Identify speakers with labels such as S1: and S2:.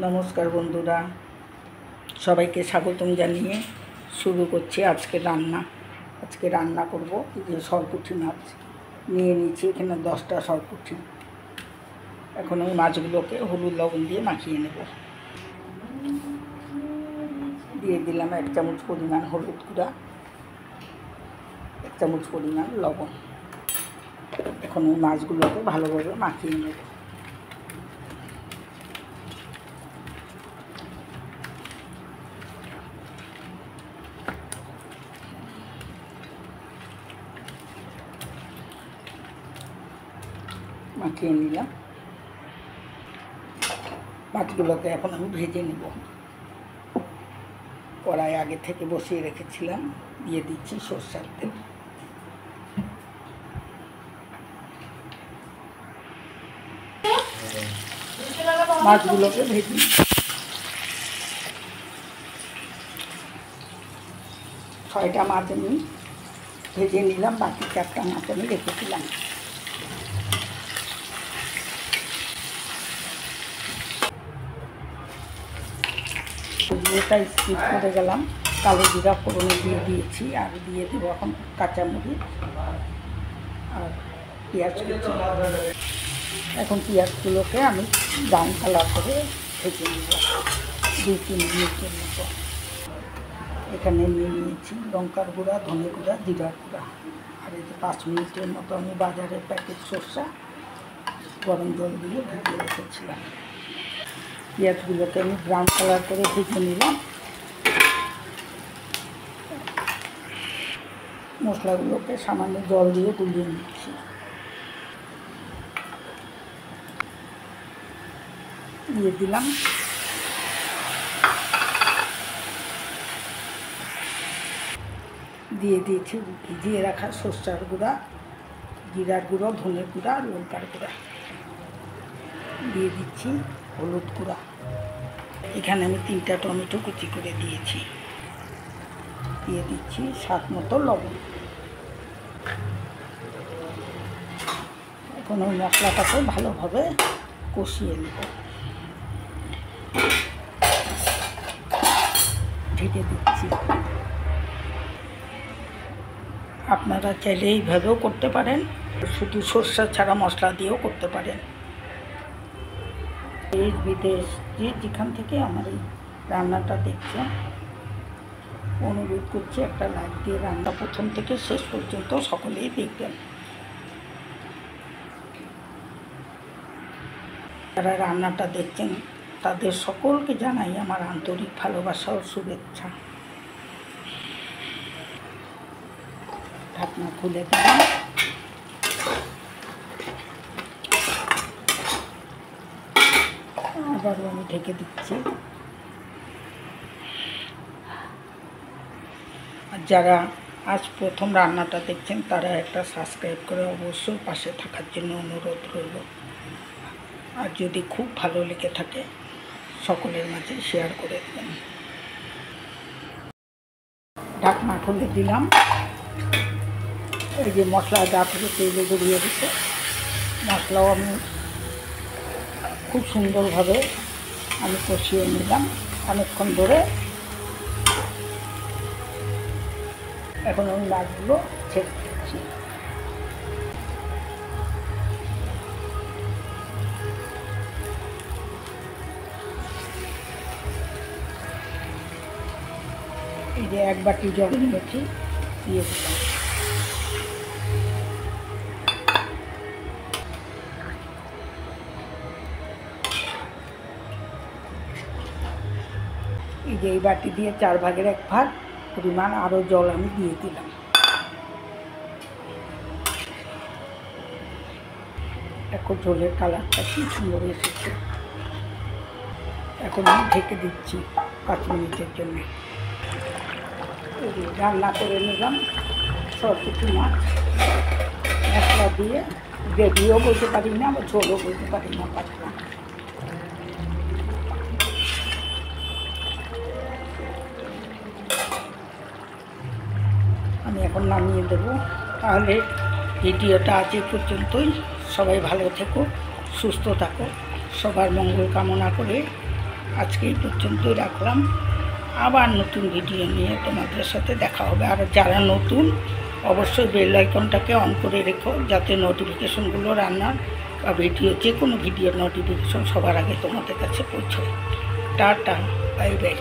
S1: নমস্কার বন্ধুরা, সবাইকে স্বাগতম জানিয়ে শুরু করছি আজকে রান্না। আজকে রান্না করব যে সরপুঁটি মাছ নিয়ে নিচ্ছি। এখানে 10টা সরপুঁটি। এখন ওই মাছগুলোকে হলুদ লবণ দিয়ে মাখিয়ে নেব। দিয়ে দিলাম 1 চামচ পরিমাণ হলুদ গুঁড়া, 1 চামচ পরিমাণ লবণ। এখন ওই মাছগুলোকে ভালোভাবে মাখিয়ে নেব। মাখিয়ে নিলাম। মাছগুলোকে এখন আমি ভেজে নেব। কড়াই আগে থেকে বসিয়ে রেখেছিলাম, দিয়ে দিচ্ছি সরষের তেল। মাছগুলোকে ভেজে 6টা মাছ আমি ভেজে নিলাম, বাকি 4টা মাছ আমি রেখেছিলাম। জিরেটা স্কিপ করে গেলাম, কালো জিরা ফোড়নে দিয়ে দিয়েছি। আর দিয়ে দেবো এখন কাঁচামরিচ আর পেঁয়াজ কুচি। এখন পেঁয়াজগুলোকে আমি ব্রাউন কালার করে ভেজে নেব 2-3 মিনিটের মতো। এখানে নিয়ে নিয়েছি লঙ্কার গুঁড়া, ধনে গুঁড়া, জিরার গুঁড়া। আর এই যে 5 মিনিটের মতো আমি বাজারের প্যাকেট সরষা গরম জল দিয়ে ভিজিয়ে রেখেছিলাম। পেঁয়াজগুলোকে আমি ব্রাউন কালার করে ভেজে নিলাম। মশলাগুলোকে সামান্য জল দিয়ে গুলিয়ে নিচ্ছি। দিয়ে দিলাম দিয়ে দিয়েছি ভিজিয়ে রাখা সরষার গুঁড়া, জিরার গুঁড়ো, ধনে গুঁড়া, লঙ্কার গুঁড়া। দিয়ে দিচ্ছি হলুদ গুঁড়া। এখানে আমি 3টা টমেটো কুচি করে দিয়েছি। দিয়ে দিচ্ছি স্বাদ মতো লবণ। এখন ওই মশলাটাকে ভালোভাবে কষিয়ে নেব। ঢেকে দিচ্ছি। আপনারা চাইলে এইভাবেও করতে পারেন, শুধু সরষা ছাড়া মশলা দিয়েও করতে পারেন। দেশ বিদেশ যেখান থেকে আমার এই রান্নাটা দেখছেন, অনুরোধ করছি একটা লাইক দিয়ে রান্না প্রথম থেকে শেষ পর্যন্ত সকলেই দেখবেন। যারা রান্নাটা দেখছেন তাদের সকলকে জানাই আমার আন্তরিক ভালোবাসা ও শুভেচ্ছা। ঢাকনা খুলে দিলাম। আবারও আমি ঢেকে দিচ্ছি। আর যারা আজ প্রথম রান্নাটা দেখছেন তারা একটা সাবস্ক্রাইব করে অবশ্যই পাশে থাকার জন্য অনুরোধ রইল। আর যদি খুব ভালো লেগে থাকে সকলের মাঝে শেয়ার করে দেবেন। ঢাকনা খুলে দিলাম। এই যে মশলা যা থেকে তেলে গড়িয়ে দিচ্ছে, মশলাও আমি খুব সুন্দরভাবে আমি কষিয়ে নিলাম অনেকক্ষণ ধরে। এখন আমি মাছগুলো ছেড়ে দিচ্ছি। এই যে 1 বাটি জল নিয়েছি, দিয়ে দিলাম। এই যে এই বাটি দিয়ে 4 ভাগের 1 ভাগ পরিমাণ আরও জল আমি দিয়ে দিলাম। এখন ঝোলের কালারটা কি সুন্দর এসেছে। এখন আমি ঢেকে দিচ্ছি 5 মিনিটের জন্য। রান্না করে নিলাম সরপুঁটি মাছ মশলা দিয়ে। গ্রেভিও বলতে পারি না, আবার ঝোলও বলতে পারি না, পাতলা। আমি এখন নামিয়ে দেবো। তাহলে ভিডিওটা আজ এই পর্যন্তই। সবাই ভালো থেকো, সুস্থ থাকো। সবার মঙ্গল কামনা করে আজকে এই পর্যন্তই রাখলাম। আবার নতুন ভিডিও নিয়ে তোমাদের সাথে দেখা হবে। আর যারা নতুন অবশ্যই বেল আইকনটাকে অন করে রেখো, যাতে নোটিফিকেশনগুলো রান্নার বা ভিডিও যে কোনো ভিডিওর নোটিফিকেশন সবার আগে তোমাদের কাছে পৌঁছায়। Tata, bye bye.